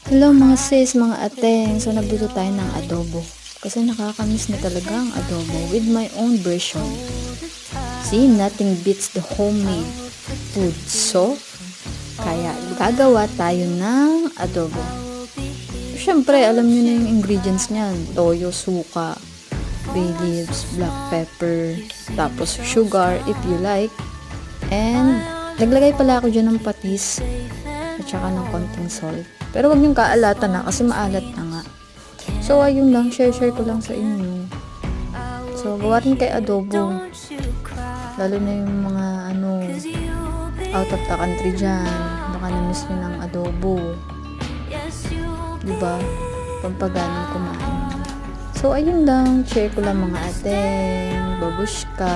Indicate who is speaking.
Speaker 1: Hello mga sis, mga ateng. So nagluto tayo ng adobo. Kasi nakakamiss na talaga ang adobo with my own version. See, nothing beats the homemade food. So, kaya gagawa tayo ng adobo. Siyempre, alam niyo na yung ingredients niyan. Toyo, suka, bay leaves, black pepper, tapos sugar if you like. And naglagay pala ako dyan ng patis at saka ng konting salt. Pero wag niyong kaalatan na kasi maalat na nga. So ayun lang, share ko lang sa inyo. So gawa rin kay adobo. Lalo na yung mga out of the country dyan. Baka na-miss nyo ng adobo. Diba? Pampaganang kumain. So ayun lang, share ko lang mga ateng, babushka.